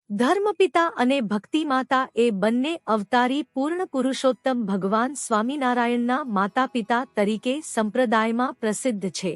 ધર્મપિતા અને ભક્તિમાતા એ બંને અવતારી પૂર્ણ પુરુષોત્તમ ભગવાન સ્વામિનારાયણના માતાપિતા તરીકે સંપ્રદાયમાં પ્રસિદ્ધ છે.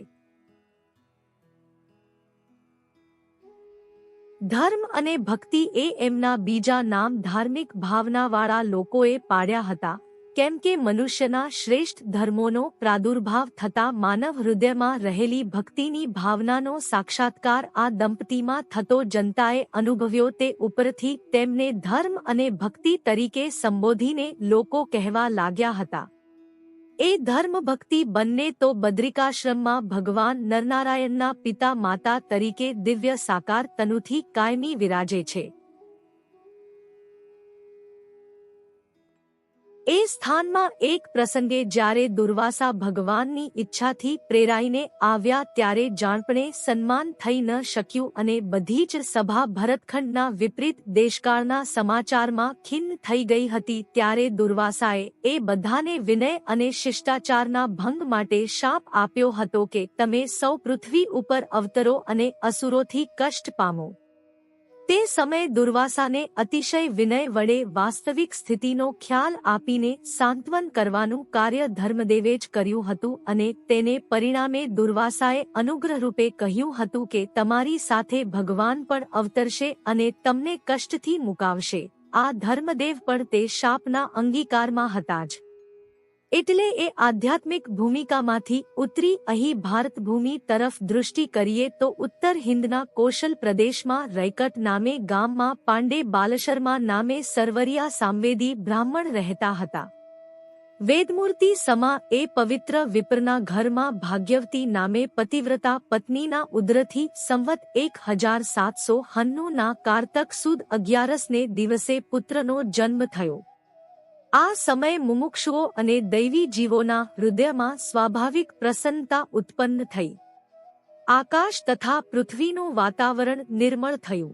ધર્મ અને ભક્તિ એ એમના બીજા નામ ધાર્મિક ભાવનાવાળા લોકોએ પાડ્યા હતા, કેમ કે મનુષ્યના શ્રેષ્ઠ ધર્મોનો પ્રાદુર્ભાવ થતાં માનવ હૃદયમાં રહેલી ભક્તિની ભાવનાનો સાક્ષાત્કાર આ દંપતીમાં થતો જનતાએ અનુભવ્યો. તે ઉપરથી તેમને ધર્મ અને ભક્તિ તરીકે સંબોધીને લોકો કહેવા લાગ્યા હતા. એ ધર્મ ભક્તિ બંને તો બદ્રિકાશ્રમમાં ભગવાન નરનારાયણના પિતા માતા તરીકે દિવ્ય સાકાર તનુથી કાયમી વિરાજે છે. એ સ્થાનમાં એક પ્રસંગે જ્યારે દુર્વાસા ભગવાનની ઈચ્છાથી પ્રેરાઈને આવ્યા ત્યારે જાણપણે સન્માન થઈ ન શક્યું અને બધી જ સભા ભરતખંડના વિપરીત દેશકાળના સમાચારમાં ખિન્ન થઈ ગઈ હતી. ત્યારે દુર્વાસાએ એ બધાને વિનય અને શિષ્ટાચારના ભંગ માટે શાપ આપ્યો હતો કે તમે સૌ પૃથ્વી ઉપર અવતરો અને અસુરોથી કષ્ટ પામો. તે સમયે દુર્વાસાને અતિશય વિનય વડે વાસ્તવિક સ્થિતિનો ખ્યાલ આપીને સાંત્વન કરવાનું કાર્ય ધર્મદેવે જ કર્યું હતું અને તેને પરિણામે દુર્વાસાએ અનુગ્રહરૂપે કહ્યું હતું કે તમારી સાથે ભગવાન પણ અવતરશે અને તમને કષ્ટથી મુકાવશે. આ ધર્મદેવ પણ તે શાપના અંગીકારમાં હતા જ. એટલે એ આધ્યાત્મિક ભૂમિકામાંથી ઉતરી અહીં ભારતભૂમિ તરફ દૃષ્ટિ કરીએ તો ઉત્તર હિંદના કૌશલ પ્રદેશમાં રૈકટ નામે ગામમાં પાંડે બાલશર્મા નામે સરવરિયા સામવેદી બ્રાહ્મણ રહેતા હતા. વેદમૂર્તિ સમા એ પવિત્ર વિપ્રના ઘરમાં ભાગ્યવતી નામે પતિવ્રતા પત્નીના ઉદરથી સંવત 1790 ના કારતક સુદ 11ને દિવસે પુત્રનો જન્મ થયો. આ સમયે મુમુક્ષુઓ અને દૈવી જીવોના હૃદયમાં સ્વાભાવિક પ્રસન્નતા ઉત્પન્ન થઈ. આકાશ તથા પૃથ્વીનું વાતાવરણ નિર્મળ થયું.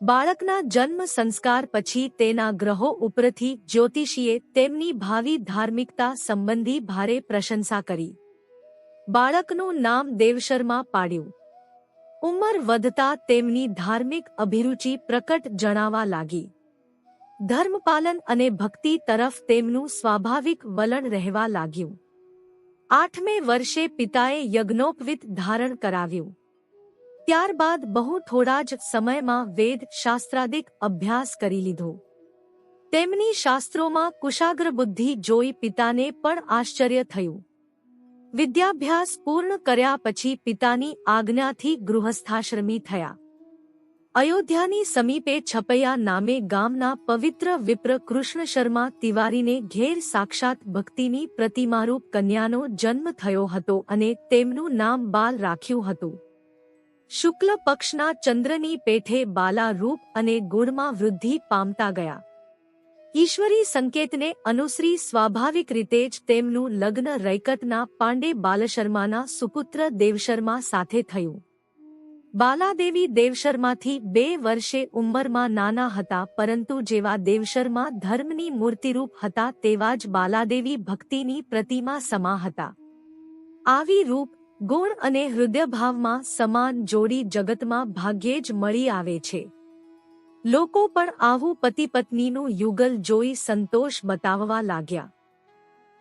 બાળકના જન્મ સંસ્કાર પછી તેના ગ્રહો ઉપરથી જ્યોતિષીએ તેમની ભાવિ ધાર્મિકતા સંબંધી ભારે પ્રશંસા કરી. બાળકનું નામ દેવશર્મા પાડ્યું. ઉંમર વધતા તેમની ધાર્મિક અભિરુચિ પ્રકટ જણાવા લાગી. ધર્મપાલન અને ભક્તિ તરફ તેમનું સ્વાભાવિક વલણ રહેવા લાગ્યું. 8મે વર્ષે પિતાએ યજ્ઞોપવિત ધારણ કરાવ્યું. ત્યારબાદ બહુ થોડા જ સમયમાં વેદ શાસ્ત્રાદિક અભ્યાસ કરી લીધો. તેમની શાસ્ત્રોમાં કુશાગ્ર બુદ્ધિ જોઈ પિતાને પણ આશ્ચર્ય થયું. વિદ્યાભ્યાસ પૂર્ણ કર્યા પછી પિતાની આજ્ઞાથી ગૃહસ્થાશ્રમી થયા. અયોધ્યાની સમીપે છપૈયા નામે ગામના પવિત્ર વિપ્ર કૃષ્ણ શર્મા તિવારીને ઘેર સાક્ષાત ભક્તિની પ્રતિમારૂપ કન્યાનો જન્મ થયો હતો અને તેમનું નામ બાલ રાખ્યું હતું. શુક્લ પક્ષના ચંદ્રની પેઠે બાલા રૂપ અને ગુણમાં વૃદ્ધિ પામતા ગયા. ઈશ્વરી સંકેતને અનુસરી સ્વાભાવિક રીતે જ તેમનું લગ્ન રૈકટના પાંડે બાલશર્માના સુપુત્ર દેવશર્મા સાથે થયું. બાલાદેવી દેવશર્માથી 2 વર્ષે ઉંમરમાં નાના હતા, પરંતુ જેવા દેવશર્મા ધર્મની મૂર્તિરૂપ હતા તેવા જ બાલાદેવી ભક્તિની પ્રતિમા સમા હતા. આવી રૂપ, ગુણ અને હૃદયભાવમાં સમાન જોડી જગતમાં ભાગ્યે જ મળી આવે છે. લોકો પણ આવું પતિ પત્નીનું યુગલ જોઈ સંતોષ બતાવવા લાગ્યા.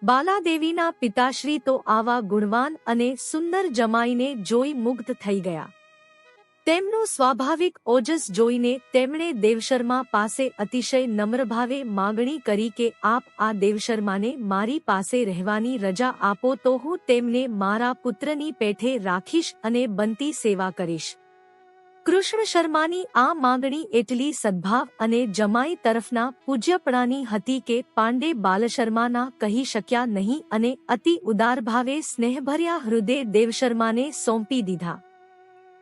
બાલાદેવીના પિતાશ્રી તો આવા ગુણવાન અને સુંદર જમાઈને જોઈ મુગ્ધ થઈ ગયા. તેમનું સ્વાભાવિક ઓજસ જોઈને તેમણે દેવશર્મા પાસે અતિશય નમ્રભાવે માગણી કરી કે આપ આ દેવશર્માને મારી પાસે રહેવાની રજા આપો તો હું તેમને મારા પુત્રની પેઠે રાખીશ અને બનતી સેવા કરીશ. કૃષ્ણ શર્માની આ માગણી એટલી સદ્ભાવ અને જમાઈ તરફના પૂજ્યપણાની હતી કે પાંડે બાલશર્માના કહી શક્યા નહીં અને અતિ ઉદારભાવે સ્નેહભર્યા હૃદય દેવશર્માને સોંપી દીધા.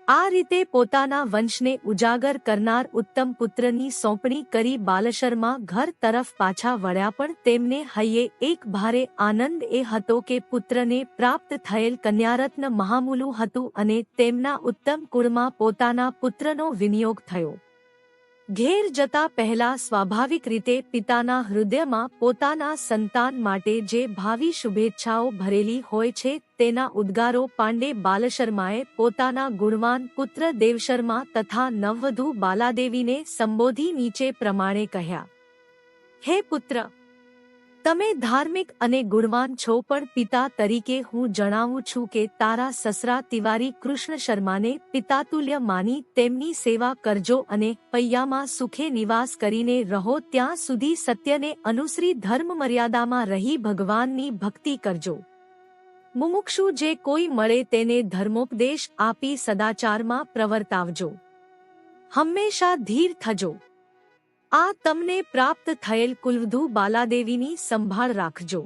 આ રીતે પોતાના વંશને ઉજાગર કરનાર ઉત્તમ પુત્રની સોંપણી કરી બાલશર્મા ઘર તરફ પાછા વળ્યા. પણ તેમને હૈયે એક ભારે આનંદ એ હતો કે પુત્રને પ્રાપ્ત થયેલ કન્યારત્ન મહામૂલું હતું અને તેમના ઉત્તમ કુળમાં પોતાના પુત્રનો વિનિયોગ થયો. ઘેર જતા પહેલા સ્વાભાવિક રીતે પિતાના હૃદયમાં પોતાના સંતાન માટે જે ભાવિ શુભેચ્છાઓ ભરેલી હોય છે તેના ઉદ્ગારો પાંડે બાલશર્માએ પોતાના ગુણવાન પુત્ર દેવશર્મા તથા નવવધુ બાલાદેવીને સંબોધી નીચે પ્રમાણે કહ્યા. હે પુત્ર, તમે ધાર્મિક અને ગુણવાન છો, પણ પિતા તરીકે હું જણાવું છું કે તારા સસરા તિવારી કૃષ્ણ શર્માને પિતાતુલ્ય માની તેમની સેવા કરજો અને પૈયામાં સુખે નિવાસ કરીને રહો ત્યાં સુધી સત્યને અનુસરી ધર્મ મર્યાદામાં રહી ભગવાનની ભક્તિ કરજો. મુમુક્ષુ જે કોઈ મળે તેને ધર્મોપદેશ આપી સદાચારમાં પ્રવર્તાવજો. હંમેશા ધીર થજો. આ તમને પ્રાપ્ત થયેલ કુલવધુ બાલાદેવીની સંભાળ રાખજો.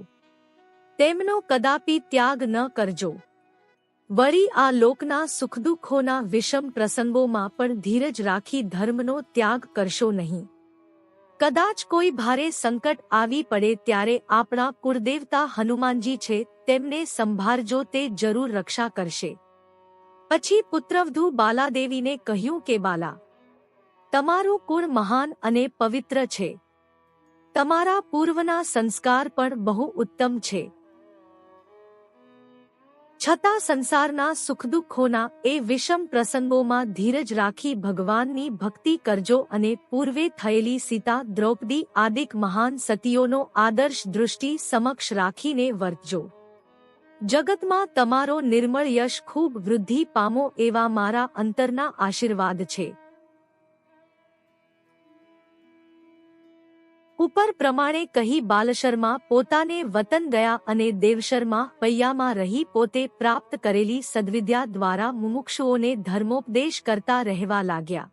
તેમનો કદાપી ત્યાગ ન કરજો. વળી આ લોકના સુખદુઃખોના વિષમ પ્રસંગોમાં પણ ધીરજ રાખી ધર્મનો ત્યાગ કરશો નહીં. કદાચ કોઈ ભારે સંકટ આવી પડે ત્યારે આપણા કુળદેવતા હનુમાનજી છે, તેમને સંભાળજો, તે જરૂર રક્ષા કરશે. પછી પુત્રવધુ બાલાદેવીને કહ્યું કે બાલા, તમારું કુળ મહાન અને પવિત્ર છે. તમારા પૂર્વના સંસ્કાર પણ બહુ ઉત્તમ છે. છતાં સંસારના સુખદુઃખોના એ વિષમ પ્રસંગોમાં ધીરજ રાખી ભગવાનની ભક્તિ કરજો અને પૂર્વે થયેલી સીતા, દ્રૌપદી આદિક મહાન સતીઓનો આદર્શ દૃષ્ટિ સમક્ષ રાખીને વર્તજો. જગતમાં તમારો નિર્મળ યશ ખૂબ વૃદ્ધિ પામો એવા મારા અંતરના આશીર્વાદ છે. ઉપર પ્રમાણે કહી બાલશર્મા પોતાને વતન ગયા અને દેવશર્મા પૈયામાં રહી પોતે પ્રાપ્ત કરેલી સદ્વિદ્યા દ્વારા મુમુક્ષુઓને ધર્મોપદેશ કરતા રહેવા લાગ્યા.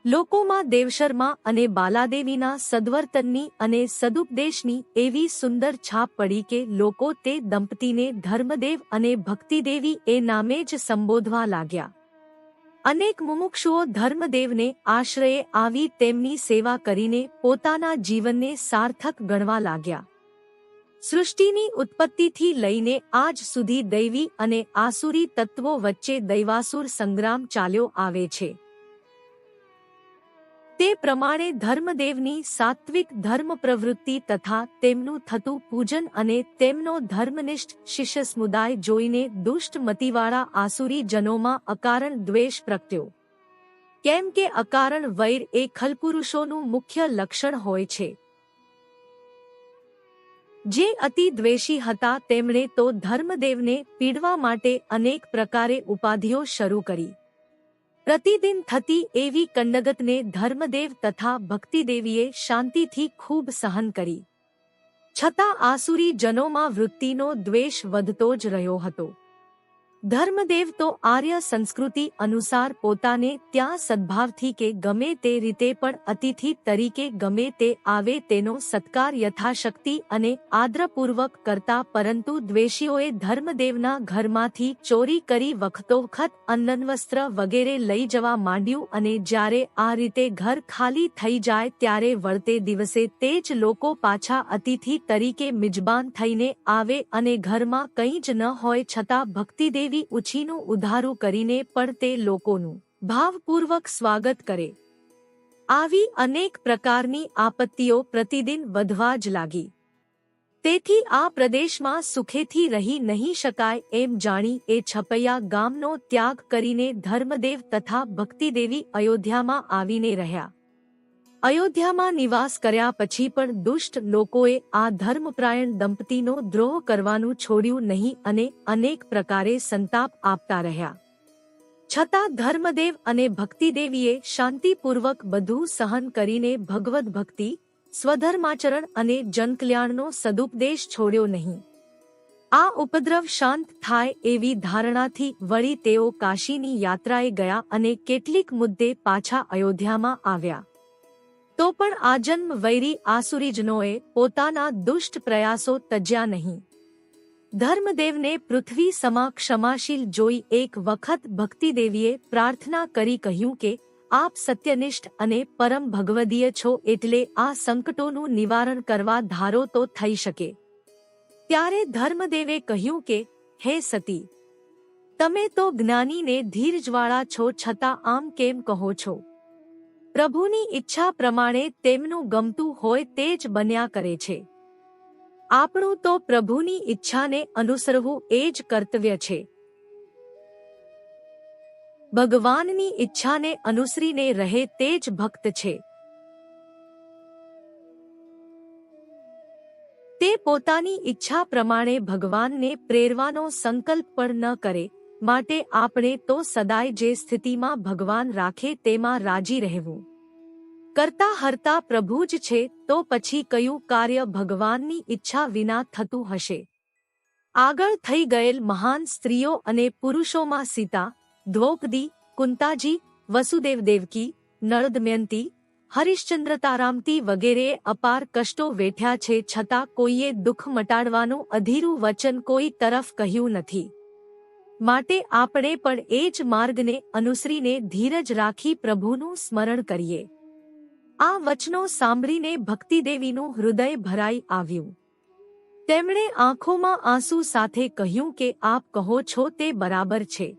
લોકોમાં દેવશર્મા અને બાલાદેવીના સદ્વર્તનની અને સદુપદેશની એવી સુંદર છાપ પડી કે લોકો તે દંપતીને ધર્મદેવ અને ભક્તિદેવી એ નામે જ સંબોધવા લાગ્યા. અનેક મુમુક્ષુઓ ધર્મદેવને આશ્રયે આવી તેમની સેવા કરીને પોતાના જીવનને સાર્થક ગણવા લાગ્યા. સૃષ્ટિની ઉત્પત્તિથી લઈને આજ સુધી દૈવી અને આસુરી તત્વો વચ્ચે દૈવાસુર સંગ્રામ ચાલ્યો આવે છે. તે પ્રમાણે ધર્મદેવની સાત્વિક ધર્મ પ્રવૃત્તિ તથા તેમનું થતું પૂજન અને તેમનો ધર્મનિષ્ઠ શિષ્ય સમુદાય જોઈને દુષ્ટ મતિવાળા આસુરી જનોમાં અકારણ દ્વેષ પ્રગટ્યો. કેમ કે અકારણ વૈર એ ખલપુરુષોનું મુખ્ય લક્ષણ હોય છે. જે અતિ દ્વેષી હતા તેમણે તો ધર્મદેવને પીડવા માટે અનેક પ્રકારે ઉપાધિઓ શરૂ કરી. પ્રતિદિન થતી એવી કંડગતને ધર્મદેવ તથા ભક્તિદેવીએ શાંતિથી ખૂબ સહન કરી. છતાં આસુરી જનોમાં વૃત્તિનો દ્વેષ વધતો જ રહ્યો હતો. ધર્મદેવ તો આર્ય સંસ્કૃતિ અનુસાર પોતાને ત્યાં સદ્ભાવથી કે ગમે તે રીતે પણ અતિથિ તરીકે ગમે તે આવે તેનો સત્કાર યથાશક્તિ અને આદરપૂર્વક કરતા, પરંતુ દ્વેષીઓએ ધર્મદેવના ઘરમાંથી ચોરી કરી વખતોવખત અન્નવસ્ત્ર વગેરે લઈ જવા માંડ્યું અને જ્યારે આ રીતે ઘર ખાલી થઈ જાય ત્યારે વળતે દિવસે તે જ લોકો પાછા અતિથિ તરીકે મિજબાન થઈને આવે અને ઘરમાં કંઈ જ ન હોય છતાં ભક્તિદેવી ઉછીનું ઉધારું કરીને પણ તે લોકોનું ભાવપૂર્વક સ્વાગત કરે. આવી અનેક પ્રકારની આપત્તિઓ પ્રતિદિન વધવા જ લાગી. તેથી આ પ્રદેશમાં સુખેથી રહી નહીં શકાય એમ જાણી એ છપૈયા ગામનો ત્યાગ કરીને ધર્મદેવ તથા ભક્તિદેવી અયોધ્યામાં આવીને રહ્યા. અયોધ્યામાં નિવાસ કર્યા પછી પણ દુષ્ટ લોકોએ આ ધર્મપ્રાયણ દંપતીનો દ્રોહ કરવાનું છોડ્યું નહીં અને અનેક પ્રકારે સંતાપ આપતા રહ્યા. છતાં ધર્મદેવ અને ભક્તિદેવીએ શાંતિપૂર્વક બધું સહન કરીને ભગવદ ભક્તિ, સ્વધર્માચરણ અને જનકલ્યાણનો સદુપદેશ છોડ્યો નહીં. આ ઉપદ્રવ શાંત થાય એવી ધારણાથી વળી તેઓ કાશીની યાત્રાએ ગયા અને કેટલીક મુદ્દે પાછા અયોધ્યામાં આવ્યા. તો પણ આજન્મ વૈરી આસુરીજનોએ પોતાના દુષ્ટ પ્રયાસો તજ્યા નહીં. ધર્મદેવને પૃથ્વી સમા ક્ષમાશીલ જોઈ એક વખત ભક્તિદેવીએ પ્રાર્થના કરી કહ્યું કે આપ સત્યનિષ્ઠ અને પરમ ભગવદીય છો, એટલે આ સંકટોનું નિવારણ કરવા ધારો તો થઈ શકે. ત્યારે ધર્મદેવે કહ્યું કે હે સતી, તમે તો જ્ઞાનીને ધીરજવાળા છો, છતાં આમ કેમ કહો છો? પ્રભુની ઈચ્છા પ્રમાણે તેમનું ગમતું હોય તે જ બન્યા કરે છે. આપણું તો પ્રભુની ઈચ્છાને અનુસરવું એ જ કર્તવ્ય છે. ભગવાનની ઈચ્છાને અનુસરીને રહે તે જ ભક્ત છે. તે પોતાની ઈચ્છા પ્રમાણે ભગવાનને પ્રેરવાનો સંકલ્પ પણ ન કરે, માટે આપણે તો સદાય જે સ્થિતિમાં ભગવાન રાખે તેમાં રાજી રહેવું. કરતા હરતા પ્રભુ જ છે, તો પછી કયું કાર્ય ભગવાનની ઈચ્છા વિના થતું હશે? આગળ થઈ ગયેલ મહાન સ્ત્રીઓ અને પુરુષોમાં સીતા, દ્રૌપદી, કુંતાજી, વસુદેવ દેવકી, નળ દમયંતી, હરિશ્ચંદ્રતારામતી વગેરેએ અપાર કષ્ટો વેઠ્યા છે, છતાં કોઈએ દુઃખ મટાડવાનું અધીરું વચન કોઈ તરફ કહ્યું નથી. માટે આપણે પણ એ જ માર્ગને અનુસરીને ધીરજ રાખી પ્રભુનું સ્મરણ કરીએ. આ વચનો સાંભળીને ભક્તિદેવીનું હૃદય ભરાઈ આવ્યું. તેમણે આંખોમાં આંસુ સાથે કહ્યું કે આપ કહો છો તે બરાબર છે.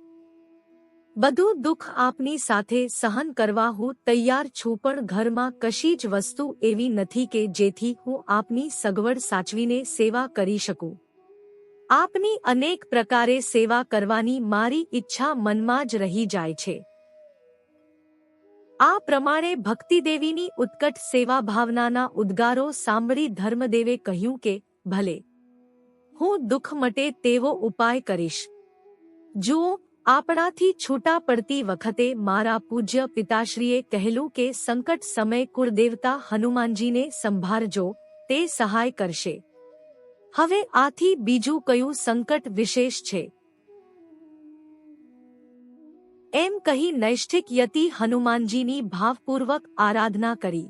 બધું દુઃખ આપની સાથે સહન કરવા હું તૈયાર છું, પણ ઘરમાં કશી જ વસ્તુ એવી નથી કે જેથી હું આપની સગવડ સાચવીને સેવા કરી શકું. આપની અનેક પ્રકારે સેવા કરવાની મારી ઈચ્છા મનમાં જ રહી જાય છે. આ પ્રમાણે ભક્તિદેવીની ઉત્કટ સેવા ભાવનાના ઉદ્ગારો સાંભળી ધર્મદેવે કહ્યું કે ભલે, હું દુઃખ મટે તેવો ઉપાય કરીશ. જુઓ, આપણાથી છૂટા પડતી વખતે મારા પૂજ્ય પિતાશ્રીએ કહેલું કે સંકટ સમય કુળદેવતા હનુમાનજીને સંભાળજો, તે સહાય કરશે. હવે આથી બીજું કયું સંકટ વિશેષ છે? એમ કહી નૈષ્ઠિક યતિ હનુમાનજીની ભાવપૂર્વક આરાધના કરી.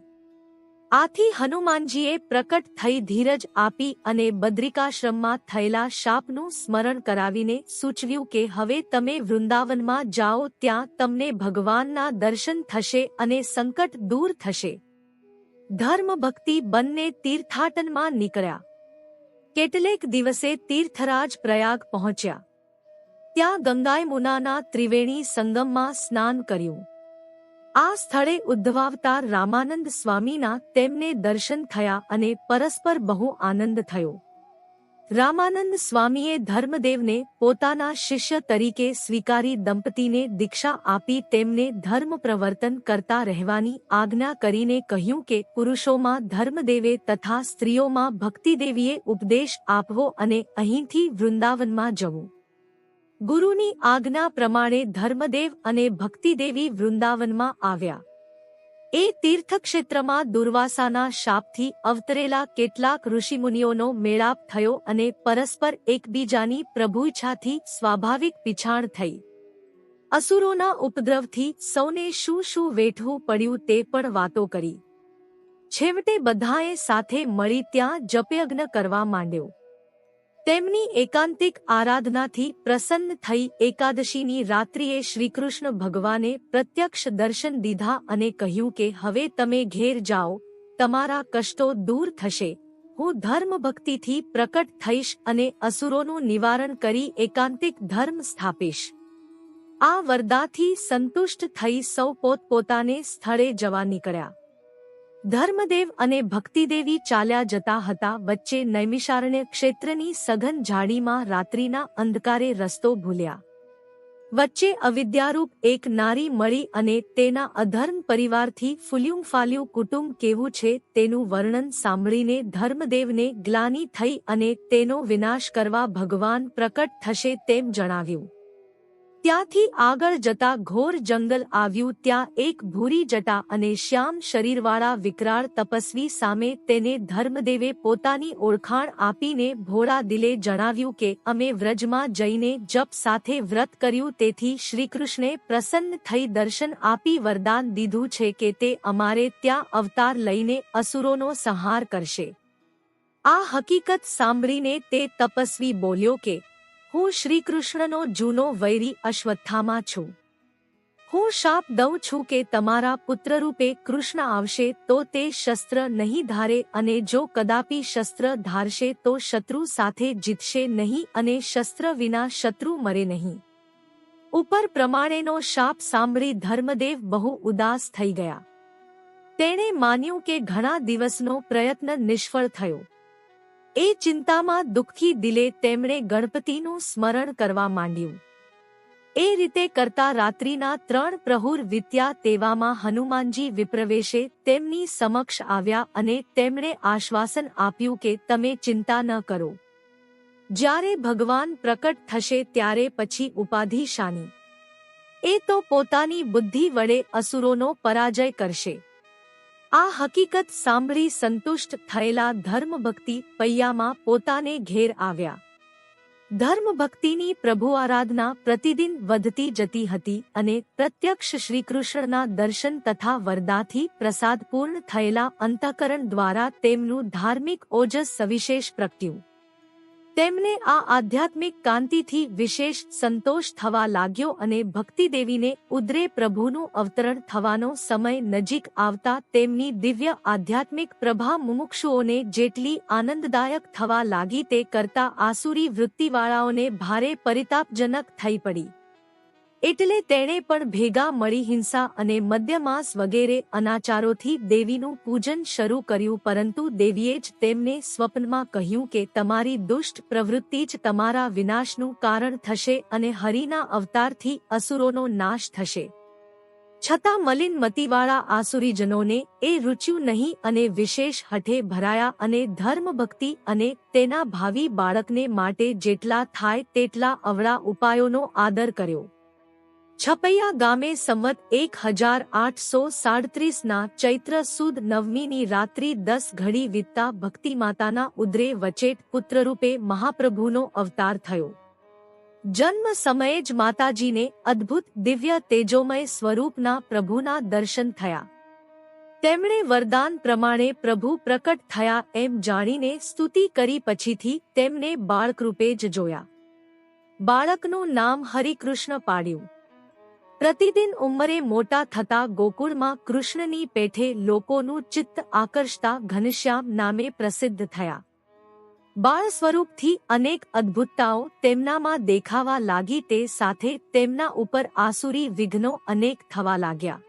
આથી હનુમાનજીએ પ્રકટ થઈ ધીરજ આપી અને બદ્રિકાશ્રમમાં થયેલા શાપનું સ્મરણ કરાવીને સૂચવ્યું કે હવે તમે વૃંદાવનમાં જાઓ, ત્યાં તમને ભગવાનના દર્શન થશે અને સંકટ દૂર થશે. ધર્મ ભક્તિ બંને તીર્થાટનમાં નીકળ્યા. કેટલેક દિવસે તીર્થરાજ પ્રયાગ પહોંચ્યા. ત્યાં ગંગાયમુનાના ત્રિવેણી સંગમમાં સ્નાન કર્યું. આ સ્થળે ઉદ્ભવાવતાર રામાનંદ સ્વામીના તેમને દર્શન થયા અને પરસ્પર બહુ આનંદ થયો. રામાનંદ સ્વામીએ ધર્મદેવને પોતાના શિષ્ય તરીકે સ્વીકારી દંપતીને દીક્ષા આપી તેમને ધર્મ પ્રવર્તન કરતા રહેવાની આજ્ઞા કરીને કહ્યું કે પુરુષોમાં ધર્મદેવે તથા સ્ત્રીઓમાં ભક્તિદેવીએ ઉપદેશ આપવો અને અહીંથી વૃંદાવનમાં જવું. ગુરુની આજ્ઞા પ્રમાણે ધર્મદેવ અને ભક્તિદેવી વૃંદાવનમાં આવ્યા. એ તીર્થક્ષેત્રમાં દુર્વાસાના શાપથી અવતરેલા કેટલાક ઋષિમુનિઓનો મેળાપ થયો અને પરસ્પર એકબીજાની પ્રભુઈચ્છાથી સ્વાભાવિક પીછાણ થઈ. અસુરોના ઉપદ્રવથી સૌને શું શું વેઠવું પડ્યું તે પણ વાતો કરી. છેવટે બધાએ સાથે મળી ત્યાં જપયજ્ઞ કરવા માંડ્યો. તેમની એકાંતિક આરાધનાથી પ્રસન્ન થઈ એકાદશીની રાત્રિએ શ્રીકૃષ્ણ ભગવાને પ્રત્યક્ષ દર્શન દીધા અને કહ્યું કે હવે તમે ઘેર જાઓ, તમારા કષ્ટો દૂર થશે. હું ધર્મ ભક્તિથી પ્રકટ થઈશ અને અસુરોનું નિવારણ કરી એકાંતિક ધર્મ સ્થાપીશ. આ વરદાથી સંતુષ્ટ થઈ સૌ પોતપોતાને સ્થળે જવા નીકળ્યા. ધર્મદેવ અને ભક્તિદેવી ચાલ્યા જતા હતા. વચ્ચે નૈમિષારણ્ય ક્ષેત્રની સઘન ઝાડીમાં રાત્રિના અંધકારે રસ્તો ભૂલ્યા. વચ્ચે અવિદ્યારૂપ એક નારી મળી અને તેના અધર્મ પરિવારથી ફૂલ્યું ફાલ્યું કુટુંબ કેવું છે તેનું વર્ણન સાંભળીને ધર્મદેવને ગ્લાનિ થઈ અને તેનો વિનાશ કરવા ભગવાન પ્રકટ થશે તેમ જણાવ્યું. ત્યાંથી આગળ જતા ઘોર જંગલ આવ્યું. ત્યાં એક ભૂરી જટા અને શ્યામ શરીરવાળા વિકરાળ તપસ્વી સામે તેને ધર્મદેવે પોતાની ઓળખાણ આપીને ભોળા દિલે જણાવ્યું કે અમે વ્રજમાં જઈને જપ સાથે વ્રત કર્યું, તેથી શ્રીકૃષ્ણે પ્રસન્ન થઈ દર્શન આપી વરદાન દીધું છે કે તે અમારે ત્યાં અવતાર લઈને અસુરોનો સંહાર કરશે. આ હકીકત સાંભળીને તે તપસ્વી બોલ્યો કે હું શ્રીકૃષ્ણનો જૂનો વૈરી અશ્વત્થામા છું. હું શાપ દઉં છું કે તમારા પુત્રરૂપે કૃષ્ણ આવશે તો તે શસ્ત્ર નહીં ધારે, અને જો કદાપી શસ્ત્ર ધારશે તો શત્રુ સાથે જીતશે નહીં અને શસ્ત્ર વિના શત્રુ મરે નહીં. ઉપર પ્રમાણેનો શાપ સાંભળી ધર્મદેવ બહુ ઉદાસ થઈ ગયા. તેણે માન્યું કે ઘણા દિવસનો પ્રયત્ન નિષ્ફળ થયો. એ ચિંતામાં દુઃખી દિલે તેમણે ગણપતિનું સ્મરણ કરવા માંડ્યું. એ રીતે કરતા રાત્રિના 3 પ્રહુર વીત્યા તેવામાં હનુમાનજી વિપ્રવેશે તેમની સમક્ષ આવ્યા અને તેમણે આશ્વાસન આપ્યું કે તમે ચિંતા ન કરો. જ્યારે ભગવાન પ્રકટ થશે ત્યારે પછી ઉપાધિ શાની? એ તો પોતાની બુદ્ધિ વડે અસુરોનો પરાજય કરશે. આ હકીકત સાંભળી સંતુષ્ટ થયેલા ધર્મભક્તિ પૈયામાં પોતાને ઘેર આવ્યા. ધર્મભક્તિની પ્રભુ આરાધના પ્રતિદિન વધતી જતી હતી અને પ્રત્યક્ષ શ્રીકૃષ્ણના દર્શન તથા વરદાથી પ્રસાદપૂર્ણ થયેલા અંતઃકરણ દ્વારા તેમનું ધાર્મિક ઓજસ સવિશેષ પ્રગટ્યું. તેમને આ આધ્યાત્મિક કાંતિથી વિશેષ સંતોષ થવા લાગ્યો અને ભક્તિદેવીને ઉદરે પ્રભુનું અવતરણ થવાનો સમય નજીક આવતા તેમની દિવ્ય આધ્યાત્મિક પ્રભા મુમુક્ષુઓને જેટલી આનંદદાયક થવા લાગી તે કરતા આસુરી વૃત્તિવાળાઓને ભારે પરિતાપજનક થઈ પડી. એટલે તેણે પણ ભેગા મળી હિંસા અને મદ્યમાંસ વગેરે અનાચારોથી દેવીનું પૂજન શરૂ કર્યું. પરંતુ દેવીએ જ તેમને સ્વપ્નમાં કહ્યું કે તમારી દુષ્ટ પ્રવૃત્તિ જ તમારા વિનાશનું કારણ થશે અને હરિના અવતારથી અસુરોનો નાશ થશે. છતાં મલિન મતિવાળા આસુરીજનોને એ રૂચ્યું નહીં અને વિશેષ હઠે ભરાયા અને ધર્મભક્તિ અને તેના ભાવિ બાળકને માટે જેટલા થાય તેટલા અવળા ઉપાયોનો આદર કર્યો. છપૈયા ગામે સંવત 1837ના ચૈત્ર સુદ નવમીની રાત્રિ 10 ઘડી વીતતા ભક્તિમાતાના ઉદરે વચેટ પુત્રરૂપે મહાપ્રભુનો અવતાર થયો. જન્મ સમયે જ માતાજીને અદ્ભુત દિવ્ય તેજોમય સ્વરૂપના પ્રભુના દર્શન થયા. તેમણે વરદાન પ્રમાણે પ્રભુ પ્રકટ થયા એમ જાણીને સ્તુતિ કરી પછીથી તેમને બાળકરૂપે જ જોયા. બાળકનું નામ હરિકૃષ્ણ પાડ્યું. પ્રતિદિન ઉંમરે મોટા થતા ગોકુળમાં કૃષ્ણની પેઠે લોકોનું ચિત્ત આકર્ષતા ઘનશ્યામ નામે પ્રસિદ્ધ થયા. બાળ સ્વરૂપથી અનેક અદ્ભુતતાઓ તેમનામાં દેખાવા લાગી. તે સાથે તેમના ઉપર આસુરી વિઘ્નો અનેક થવા લાગ્યા.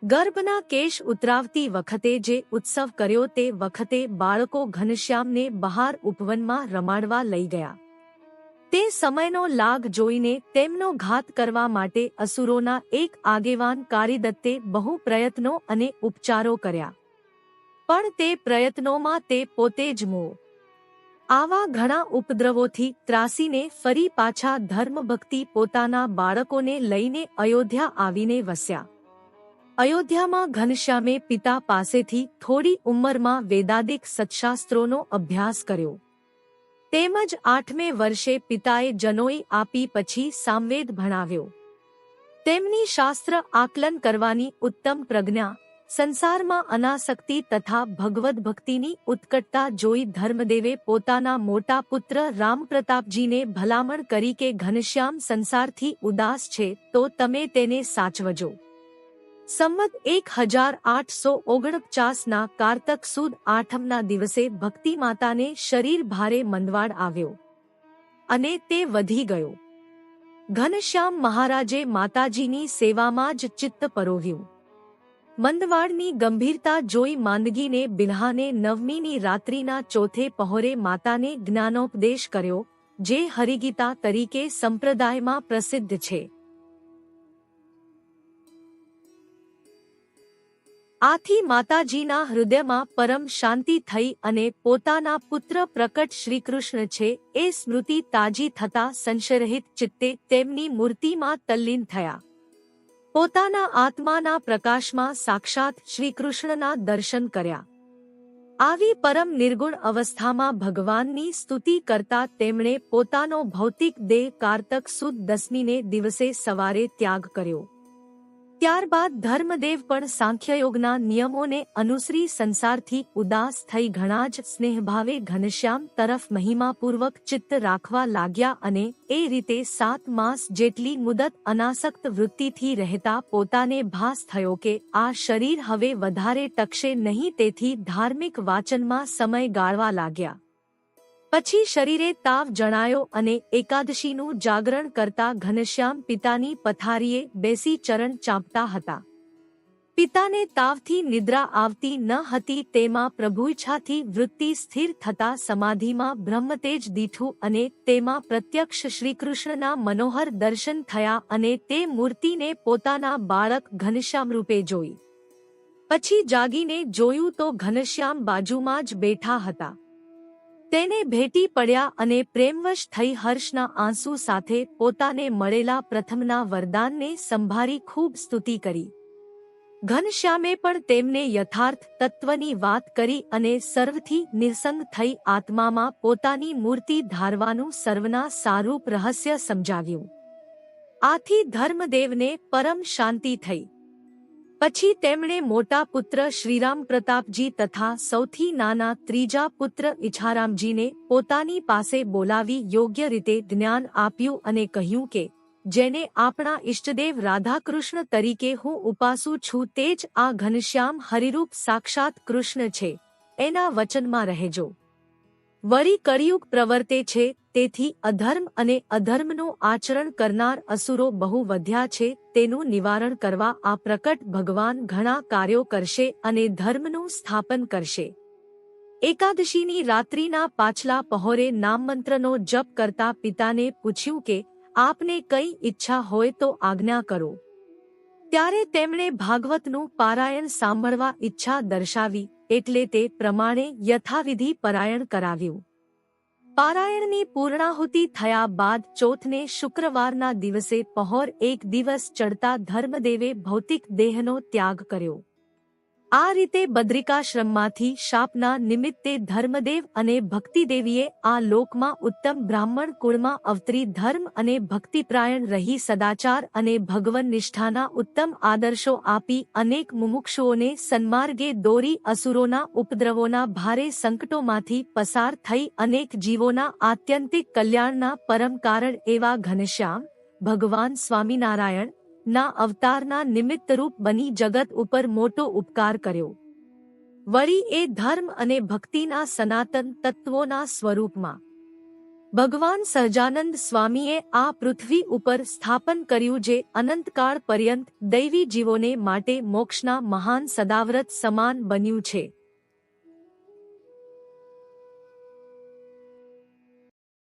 ગર્ભના કેશ ઉતરાવતી વખતે જે ઉત્સવ કર્યો તે વખતે બાળકો ઘનશ્યામને બહાર ઉપવનમાં રમાડવા લઈ ગયા. તે સમયનો લાગ જોઈને તેમનો ઘાત કરવા માટે અસુરોના એક આગેવાન કાળીદત્તે બહુ પ્રયત્નો અને ઉપચારો કર્યા. પણ તે પ્રયત્નોમાં તે પોતે જ મૂળ. આવા ઘણા ઉપદ્રવોથી ત્રાસીને ફરી પાછા ધર્મભક્તિ પોતાના બાળકોને લઈને અયોધ્યા આવીને વસ્યા. અયોધ્યામાં ઘનશ્યામે પિતા પાસેથી થોડી ઉંમરમાં વેદાદિક સત્શાસ્ત્રોનો અભ્યાસ કર્યો. તેમજ 8મે વર્ષે પિતાએ જનોઈ આપી પછી સામવેદ ભણાવ્યો. તેમની શાસ્ત્ર આકલન કરવાની ઉત્તમ પ્રજ્ઞા, સંસારમાં અનાસક્તિ તથા ભગવદ ભક્તિની ઉત્કટતા જોઈ ધર્મદેવે પોતાના મોટા પુત્ર રામપ્રતાપજીને ભલામણ કરી કે ઘનશ્યામ સંસારથી ઉદાસ છે તો તમે તેને સાચવજો. સંવત 1849ના કારતક સુદ 8મના દિવસે ભક્તિમાતાને શરીર ભારે મંદવાડ આવ્યો અને તે વધી ગયો. ઘનશ્યામ મહારાજે માતાજીની સેવામાં જ ચિત્ત પરોવ્યું. મંદવાડની ગંભીરતા જોઈ માંદગીને બિલ્હાને 9મીની રાત્રિના ચોથે પહોરે માતાને જ્ઞાનોપદેશ કર્યો, જે હરિગીતા તરીકે સંપ્રદાયમાં પ્રસિદ્ધ છે. આથી માતાજીના હૃદયમાં પરમ શાંતિ થઈ અને પોતાના પુત્ર પ્રકટ શ્રીકૃષ્ણ છે એ સ્મૃતિ તાજી થતા સંશયરહિત ચિત્તે તેમની મૂર્તિમાં તલ્લીન થયા. પોતાના આત્માના પ્રકાશમાં સાક્ષાત શ્રીકૃષ્ણના દર્શન કર્યા. આવી પરમ નિર્ગુણ અવસ્થામાં ભગવાનની સ્તુતિ કરતા તેમણે પોતાનો ભૌતિક દેહ કારતક સુદ 10મીને દિવસે સવારે ત્યાગ કર્યો. ત્યારબાદ ધર્મદેવ પણ સાંખ્યયોગના નિયમોને અનુસરી સંસારથી ઉદાસ થઈ ઘણા જ સ્નેહભાવે ઘનશ્યામ તરફ મહિમાપૂર્વક ચિત્ત રાખવા લાગ્યા અને એ રીતે 7 માસ જેટલી મુદત અનાસક્ત વૃત્તિથી રહેતા પોતાને ભાસ થયો કે આ શરીર હવે વધારે ટકશે નહીં, તેથી ધાર્મિક વાચનમાં સમય ગાળવા લાગ્યા. પછી શરીરે તાવ જણાયો અને એકાદશીનું જાગરણ કરતા ઘનશ્યામ પિતાની પથારીએ બેસી ચરણ ચાંપતા હતા. પિતાને તાવથી નિદ્રા આવતી ન હતી, તેમાં પ્રભુઈચ્છાથી વૃત્તિ સ્થિર થતા સમાધિમાં બ્રહ્મતેજ દીઠું અને તેમાં પ્રત્યક્ષ શ્રીકૃષ્ણના મનોહર દર્શન થયા અને તે મૂર્તિને પોતાના બાળક ઘનશ્યામ રૂપે જોઈ. પછી જાગીને જોયું તો ઘનશ્યામ બાજુમાં જ બેઠા હતા. તેને ભેટી પડ્યા અને પ્રેમવશ થઈ હર્ષના આંસુ સાથે પોતાને મળેલા પ્રથમના વરદાનને સંભાળી ખૂબ સ્તુતિ કરી. ઘનશ્યામે પણ તેમને યથાર્થ તત્વની વાત કરી અને સર્વથી નિર્સંગ થઈ આત્મામાં પોતાની મૂર્તિ ધારવાનું સર્વના સારૂપ રહસ્ય સમજાવ્યું. આથી ધર્મદેવને પરમ શાંતિ થઈ. પછી તેમણે મોટા પુત્ર શ્રીરામ પ્રતાપજી તથા સૌથી નાના ત્રીજા પુત્ર ઈચ્છારામજીને પોતાની પાસે બોલાવી યોગ્ય રીતે જ્ઞાન આપ્યું અને કહ્યું કે જેને આપણા ઇષ્ટદેવ રાધાકૃષ્ણ તરીકે હું ઉપાસું છું તે જ આ ઘનશ્યામ હરિરૂપ સાક્ષાત કૃષ્ણ છે, એના વચનમાં રહેજો. વળી કળિયુગ પ્રવર્તે છે, તેથી અધર્મ અને અધર્મનું આચરણ કરનાર અસુરો બહુ વધ્યા છે, તેનું નિવારણ કરવા આ પ્રકટ ભગવાન ઘણા કાર્યો કરશે અને ધર્મનું સ્થાપન કરશે. એકાદશીની રાત્રિના પાછલા પહોરે નામમંત્રનો જપ કરતા પિતાને પૂછ્યું કે આપને કઈ ઈચ્છા હોય તો આજ્ઞા કરો. ત્યારે તેમણે ભાગવતનું પારાયણ સાંભળવા ઈચ્છા દર્શાવી, એટલે તે પ્રમાણે યથાવિધિ પારાયણ કરાવ્યું. પારાયણની પૂર્ણાહુતિ થયા બાદ ચોથને શુક્રવારના દિવસે પહોર એક દિવસ ચડતા ધર્મદેવે ભૌતિક દેહનો ત્યાગ કર્યો. આ રીતે બદ્રિકાશ્રમમાંથી શાપના નિમિત્તે ધર્મદેવ અને ભક્તિદેવીએ આ લોકમાં ઉત્તમ બ્રાહ્મણ કુળમાં અવતરી ધર્મ અને ભક્તિપ્રાયણ રહી સદાચાર અને ભગવન નિષ્ઠાના ઉત્તમ આદર્શો આપી અનેક મુમુક્ષુઓને સન્માર્ગે દોરી અસુરોના ઉપદ્રવોના ભારે સંકટોમાંથી પસાર થઈ અનેક જીવોના આત્યંતિક કલ્યાણના પરમ કારણ એવા ઘનશ્યામ ભગવાન સ્વામિનારાયણ ના અવતારના નિમિત્તરૂપ બની જગત ઉપર મોટો ઉપકાર કર્યો. વળી એ ધર્મ અને ભક્તિના સનાતન તત્વોના સ્વરૂપમાં ભગવાન સહજાનંદ સ્વામીએ આ પૃથ્વી ઉપર સ્થાપન કર્યું, જે અનંતકાળ પર્યંત દૈવી જીવોને માટે મોક્ષના મહાન સદાવ્રત સમાન બન્યું છે.